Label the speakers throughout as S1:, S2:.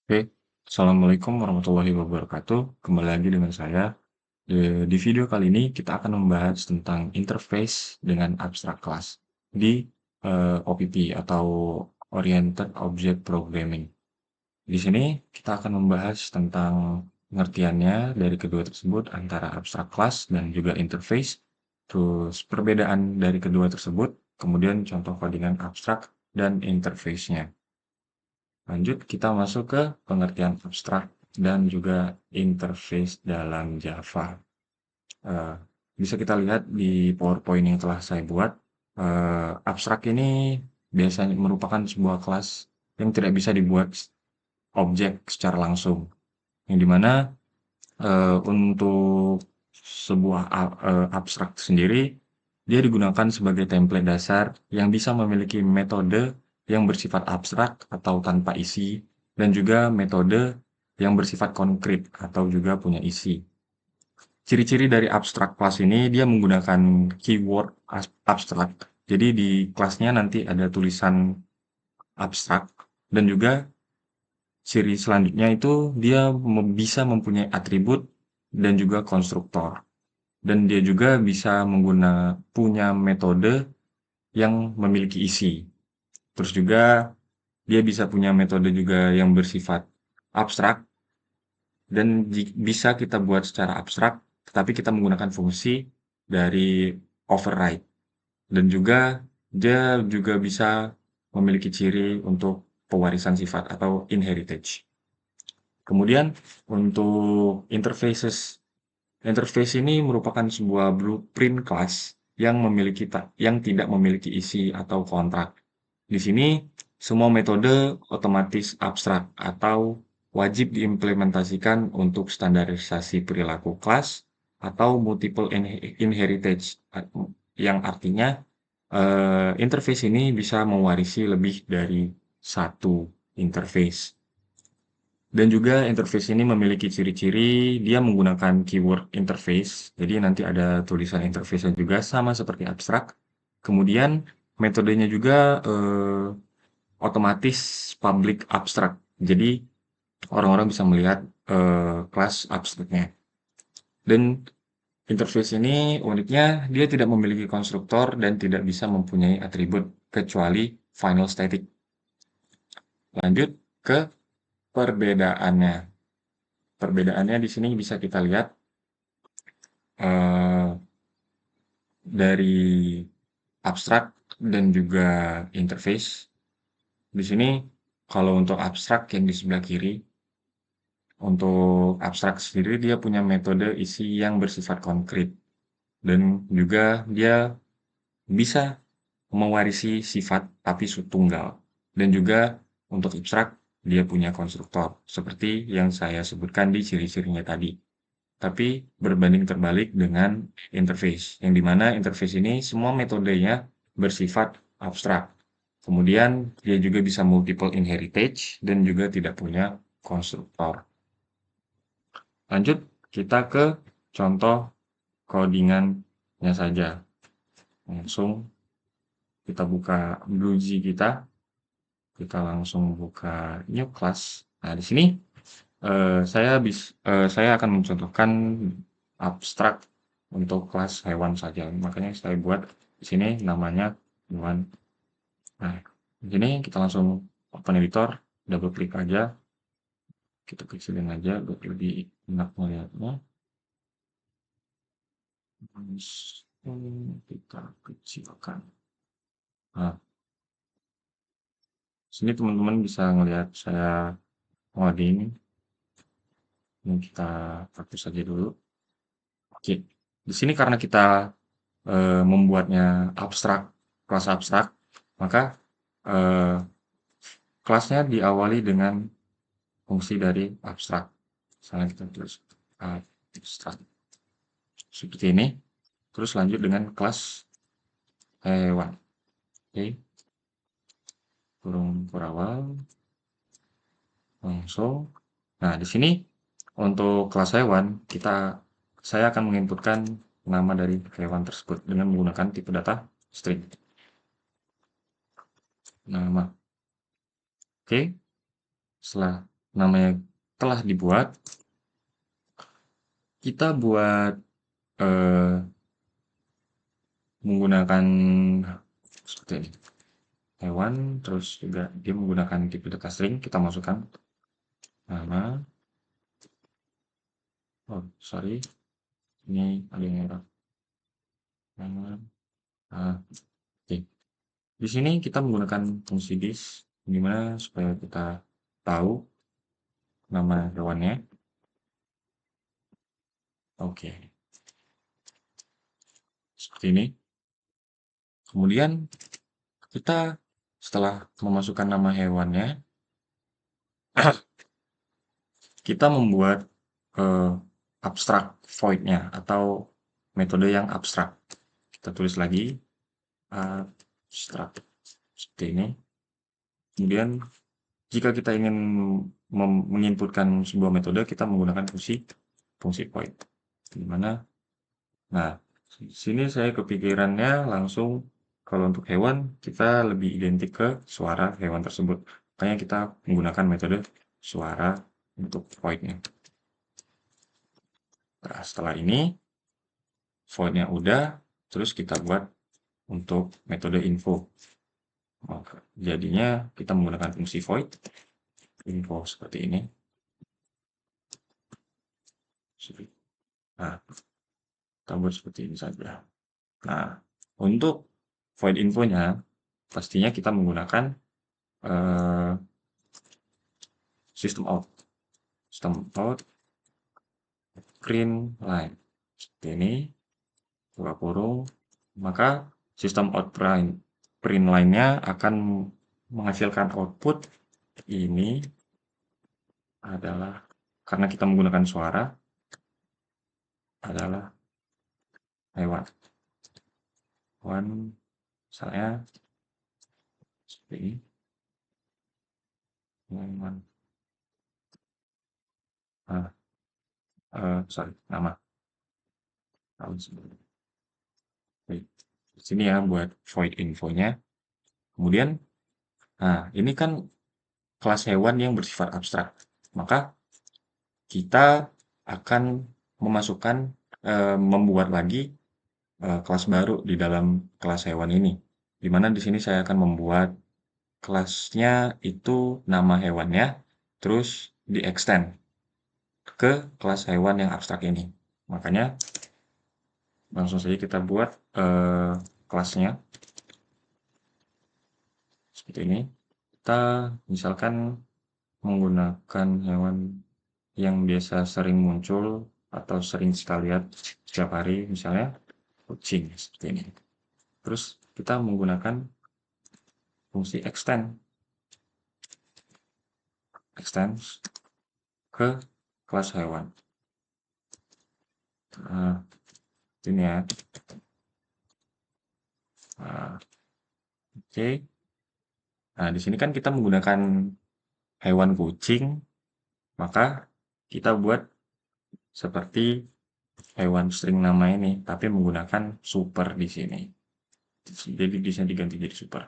S1: Oke, Assalamualaikum warahmatullahi wabarakatuh. Kembali lagi dengan saya. Di video kali ini kita akan membahas tentang interface dengan abstract class di OPP atau Oriented Object Programming. Di sini kita akan membahas tentang pengertiannya dari kedua tersebut antara abstract class dan juga interface, terus perbedaan dari kedua tersebut, kemudian contoh codingan abstrak dan interface-nya. Lanjut, kita masuk ke pengertian abstrak dan juga interface dalam Java. Eh, Bisa kita lihat di PowerPoint yang telah saya buat, abstrak ini biasanya merupakan sebuah kelas yang tidak bisa dibuat objek secara langsung, yang dimana untuk sebuah abstrak sendiri, dia digunakan sebagai template dasar yang bisa memiliki metode yang bersifat abstrak atau tanpa isi, dan juga metode yang bersifat konkret atau juga punya isi. Ciri-ciri dari abstrak class ini, dia menggunakan keyword abstrak. Jadi di kelasnya nanti ada tulisan abstrak, dan juga ciri selanjutnya itu dia bisa mempunyai atribut dan juga konstruktor. Dan dia juga bisa punya metode yang memiliki isi. Terus juga dia bisa punya metode juga yang bersifat abstrak dan bisa kita buat secara abstrak, tetapi kita menggunakan fungsi dari override. Dan juga dia juga bisa memiliki ciri untuk pewarisan sifat atau inheritance. Kemudian untuk interfaces. Interface ini merupakan sebuah blueprint kelas yang tidak memiliki isi atau kontrak. Di sini, semua metode otomatis abstrak atau wajib diimplementasikan untuk standarisasi perilaku kelas atau multiple inheritance, yang artinya interface ini bisa mewarisi lebih dari satu interface. Dan juga interface ini memiliki ciri-ciri dia menggunakan keyword interface. Jadi nanti ada tulisan interface-nya juga sama seperti abstrak. Kemudian metodenya juga otomatis public abstrak. Jadi orang-orang bisa melihat kelas abstraknya. Dan interface ini uniknya dia tidak memiliki konstruktor dan tidak bisa mempunyai atribut kecuali final static. Lanjut ke perbedaannya. Perbedaannya di sini bisa kita lihat eh, dari abstrak dan juga interface. Di sini kalau untuk abstrak yang di sebelah kiri, untuk abstrak sendiri dia punya metode isi yang bersifat konkret dan juga dia bisa mewarisi sifat tapi tunggal. Dan juga untuk abstrak dia punya konstruktor seperti yang saya sebutkan di ciri-cirinya tadi. Tapi berbanding terbalik dengan interface, yang dimana interface ini semua metodenya bersifat abstrak. Kemudian dia juga bisa multiple inheritance dan juga tidak punya konstruktor. Lanjut, kita ke contoh codingannya saja. Langsung kita buka BlueG kita langsung buka new class. Nah, di sini saya akan mencontohkan abstrak untuk kelas hewan saja. Makanya saya buat di sini namanya hewan. Nah, di sini kita langsung open editor, double klik aja, kita kecilin aja biar lebih enak melihatnya. Langsung kita kecilkan. Nah, sini teman-teman bisa melihat saya ngoding. Ini kita hapus saja dulu. Oke, di sini karena kita membuatnya abstrak, kelas abstrak, maka eh, kelasnya diawali dengan fungsi dari abstrak. Misalnya kita tulis abstrak seperti ini, terus lanjut dengan kelas hewan. Oke, kurung awal, langsung. Nah, di sini untuk kelas hewan, saya akan menginputkan nama dari hewan tersebut dengan menggunakan tipe data string. Nama. Oke, setelah namanya telah dibuat, kita buat eh, menggunakan seperti ini hewan, terus juga dia menggunakan tipe data string, kita masukkan nama. Oh sorry, ini ada yang error. Nama. Oke. Di sini kita menggunakan fungsi this, gimana supaya kita tahu nama hewannya. Oke, seperti ini. Kemudian kita setelah memasukkan nama hewannya, kita membuat eh, abstrak void-nya atau metode yang abstrak. Kita tulis lagi abstrak seperti ini. Kemudian jika kita ingin menginputkan sebuah metode, kita menggunakan fungsi void. Di mana? Nah, sini saya kepikirannya langsung kalau untuk hewan kita lebih identik ke suara hewan tersebut. Makanya kita menggunakan metode suara untuk void-nya. Nah, setelah ini void-nya udah, terus kita buat untuk metode info. Maka jadinya kita menggunakan fungsi void info seperti ini. Nah, kita buat seperti ini saja. Nah, untuk void infonya pastinya kita menggunakan eh, sistem out. Sistem out print line. Seperti ini, buka kurung. Maka sistem out print line-nya akan menghasilkan output ini adalah karena kita menggunakan suara adalah hewan. Hewan misalnya seperti ini. Hewan. Sorry, nama. Baik. Di sini ya buat void infonya. Kemudian, nah ini kan kelas hewan yang bersifat abstrak. Maka kita akan memasukkan, membuat lagi kelas baru di dalam kelas hewan ini. Di mana di sini saya akan membuat kelasnya itu nama hewannya, terus di-extend ke kelas hewan yang abstrak ini. Makanya langsung saja kita buat kelasnya seperti ini. Kita misalkan menggunakan hewan yang biasa sering muncul atau sering kita lihat setiap hari, misalnya kucing seperti ini. Terus kita menggunakan fungsi extend ke kelas hewan. Nah, ini ya. Nah, oke. Nah, di sini kan kita menggunakan hewan kucing, maka kita buat seperti hewan string nama ini, tapi menggunakan super di sini. Jadi di sini diganti jadi super.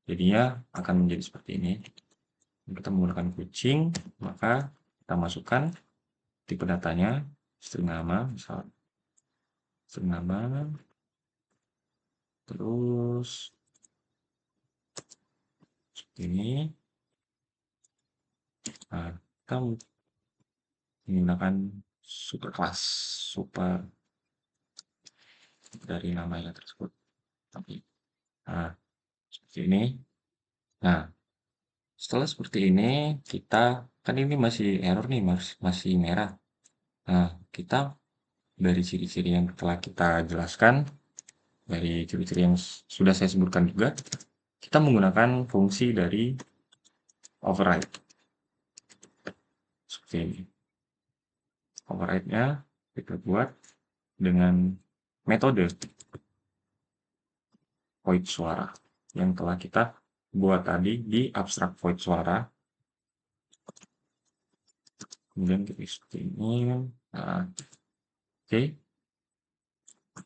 S1: Jadinya akan menjadi seperti ini. Kita menggunakan kucing, maka kita masukkan tipe datanya string nama, misal string nama, terus seperti ini. Nah, kita menggunakan super class, super dari namanya tersebut. Tapi, nah, seperti ini. Nah, setelah seperti ini, kita kan ini masih error nih, masih merah. Nah, kita dari ciri-ciri yang telah kita jelaskan, dari ciri-ciri yang sudah saya sebutkan juga, kita menggunakan fungsi dari override. Seperti ini. Override-nya kita buat dengan metode void suara yang telah kita buat tadi di abstrak void suara. Kemudian kita seperti ini. Nah, oke.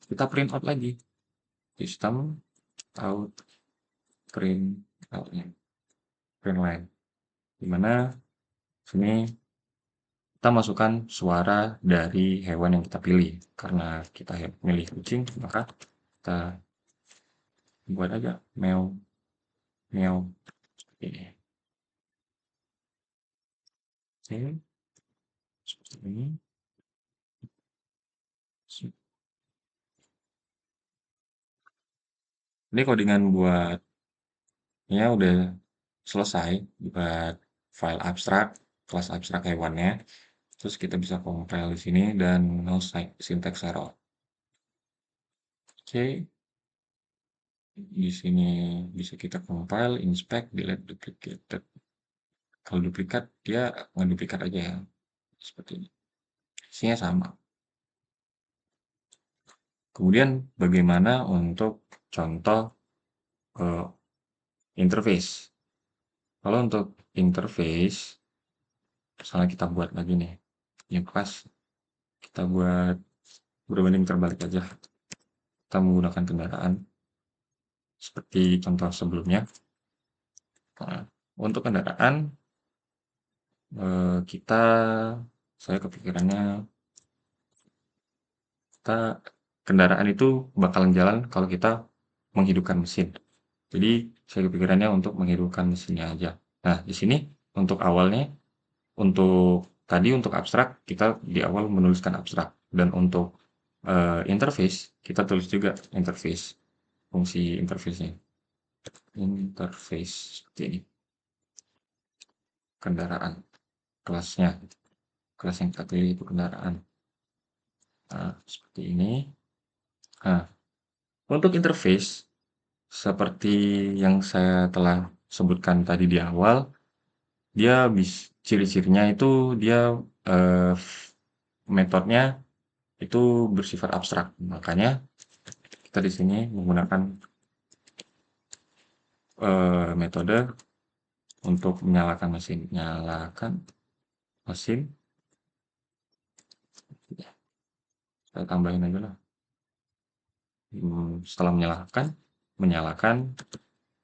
S1: Kita print out lagi. Sistem out print outnya. Print line. Dimana Sini kita masukkan suara dari hewan yang kita pilih. Karena kita milih kucing, maka kita buat aja meow, meow. Ini. Oke, seperti ini. Ini codingan buatnya udah selesai buat file abstrak, kelas abstrak hewannya. Terus kita bisa compile di sini dan no syntax error. Oke, di sini bisa kita compile, inspect, delete duplicated. Kalau duplikat dia ngeduplikat aja ya, seperti ini. Isinya sama. Kemudian bagaimana untuk contoh interface? Kalau untuk interface, misalnya kita buat lagi nih, yang pas kita buat berbanding terbalik aja. Kita menggunakan kendaraan seperti contoh sebelumnya. Nah, untuk kendaraan kita saya kepikirannya kendaraan itu bakalan jalan kalau kita menghidupkan mesin. Jadi saya kepikirannya untuk menghidupkan mesinnya aja. Nah, di sini untuk awalnya untuk abstrak kita di awal menuliskan abstrak dan untuk interface kita tulis juga interface fungsi interface-nya. Interface seperti ini. Kendaraan kelasnya. Kelas yang kita pilih itu kendaraan. Nah, seperti ini. Nah, untuk interface seperti yang saya telah sebutkan tadi di awal, dia ciri-cirinya itu dia eh, metodenya itu bersifat abstrak. Makanya kita di sini menggunakan metode untuk menyalakan mesin. Nyalakan mesin. Saya tambahin aja lah. Setelah menyalakan,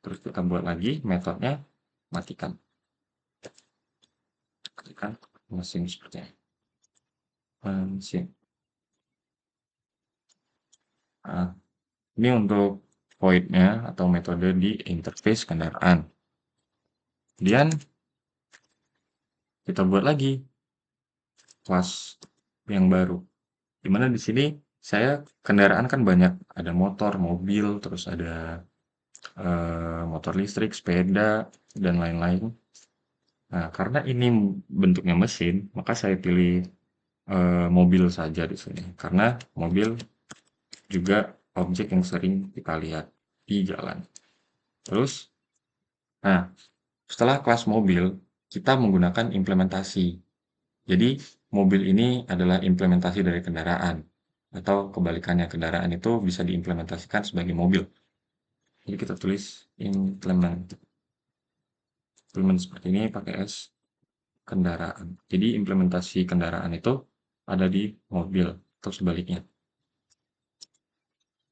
S1: terus kita buat lagi metodenya matikan. Matikan mesin seperti ini. Mesin. Nah, ini untuk void-nya atau metode di interface kendaraan. Kemudian kita buat lagi kelas yang baru. Dimana di sini saya kendaraan kan banyak, ada motor, mobil, terus ada motor listrik, sepeda, dan lain-lain. Nah, karena ini bentuknya mesin, maka saya pilih mobil saja di sini. Karena mobil juga objek yang sering kita lihat di jalan. Terus, nah, setelah kelas mobil, kita menggunakan implementasi. Jadi, mobil ini adalah implementasi dari kendaraan. Atau kebalikannya, kendaraan itu bisa diimplementasikan sebagai mobil. Jadi kita tulis implement. Implement seperti ini pakai S, kendaraan. Jadi implementasi kendaraan itu ada di mobil atau sebaliknya.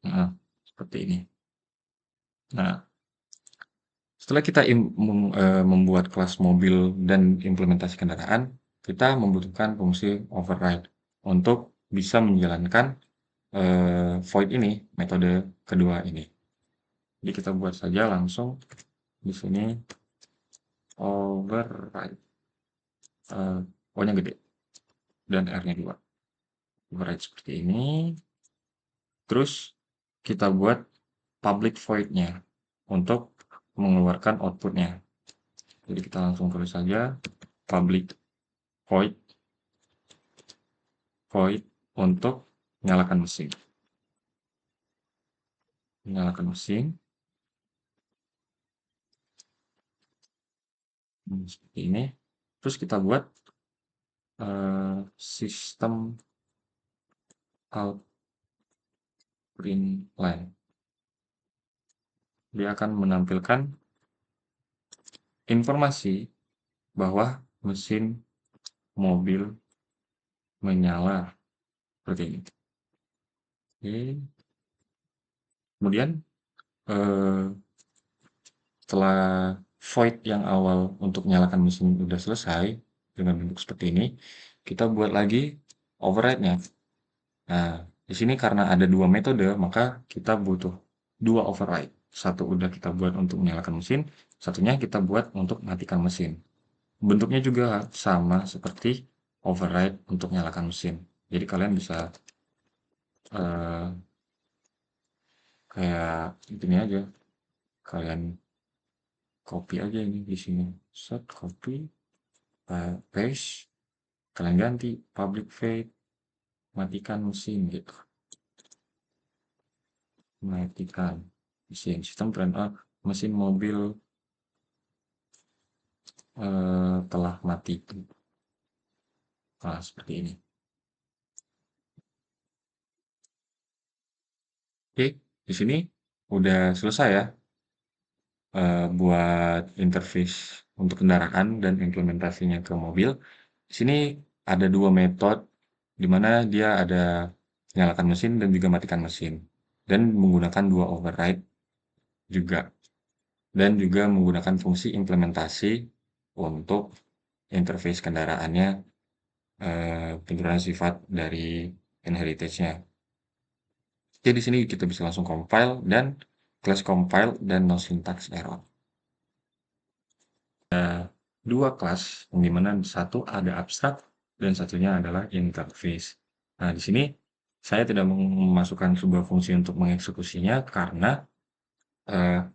S1: Nah, seperti ini. Nah, setelah kita membuat kelas mobil dan implementasi kendaraan, kita membutuhkan fungsi override untuk bisa menjalankan void ini, metode kedua ini. Jadi kita buat saja langsung di sini override. O-nya gede dan R-nya 2. Override seperti ini. Terus kita buat public void-nya untuk mengeluarkan output-nya. Jadi kita langsung tulis saja public void untuk nyalakan mesin. Nyalakan mesin. Seperti ini. Terus kita buat sistem out print line. Dia akan menampilkan informasi bahwa mesin mobil menyala seperti ini. Oke. Kemudian setelah void yang awal untuk menyalakan mesin sudah selesai, dengan bentuk seperti ini. Kita buat lagi override-nya. Nah, di sini karena ada dua metode, maka kita butuh dua override. Satu udah kita buat untuk menyalakan mesin, satunya kita buat untuk matikan mesin. Bentuknya juga sama seperti override untuk nyalakan mesin. Jadi kalian bisa eh, kayak ini aja, kalian copy aja ini di sini, set copy, paste, kalian ganti public void matikan mesin gitu, matikan mesin sistem turn on mesin mobil telah mati. Nah, seperti ini. Oke, di sini udah selesai ya buat interface untuk kendaraan dan implementasinya ke mobil. Di sini ada dua metode di mana dia ada nyalakan mesin dan juga matikan mesin dan menggunakan dua override juga dan juga menggunakan fungsi implementasi untuk interface kendaraannya penjuruan sifat dari inheritance-nya. Jadi di sini kita bisa langsung compile dan class compile dan no syntax error. Dua kelas yang dimana satu ada abstrak dan satunya adalah interface. Nah, di sini saya tidak memasukkan sebuah fungsi untuk mengeksekusinya karena eh,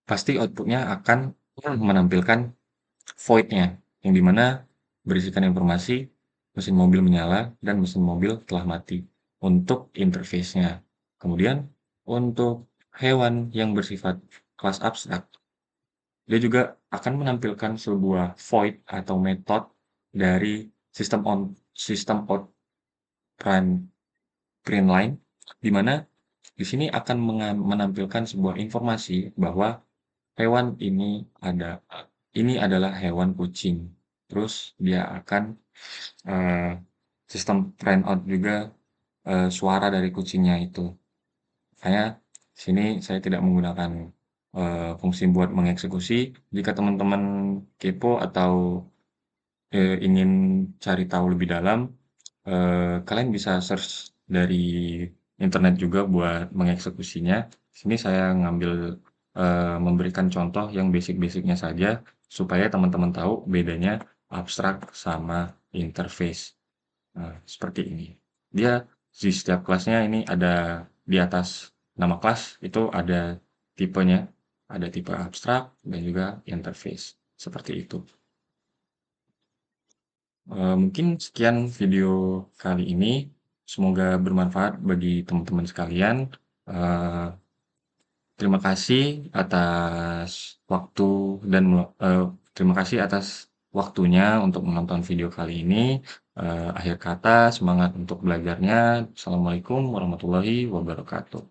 S1: pasti outputnya akan menampilkan void-nya yang dimana berisikan informasi mesin mobil menyala dan mesin mobil telah mati untuk interface-nya. Kemudian untuk hewan yang bersifat kelas abstrak, dia juga akan menampilkan sebuah void atau method dari sistem out prime print line, di mana di sini akan menampilkan sebuah informasi bahwa hewan ini adalah hewan kucing. Terus dia akan eh, sistem print out juga suara dari kucingnya itu. Makanya sini saya tidak menggunakan fungsi buat mengeksekusi. Jika teman-teman kepo atau ingin cari tahu lebih dalam, kalian bisa search dari internet juga buat mengeksekusinya. Sini saya ngambil memberikan contoh yang basic-basicnya saja supaya teman-teman tahu bedanya abstrak sama interface. Nah, seperti ini. Dia di setiap kelasnya ini ada di atas nama kelas itu ada tipenya, ada tipe abstrak dan juga interface. Seperti itu. Mungkin sekian video kali ini. Semoga bermanfaat bagi teman-teman sekalian. Eh, Terima kasih atas waktu dan terima kasih atas waktunya untuk menonton video kali ini. Akhir kata, semangat untuk belajarnya. Assalamualaikum warahmatullahi wabarakatuh.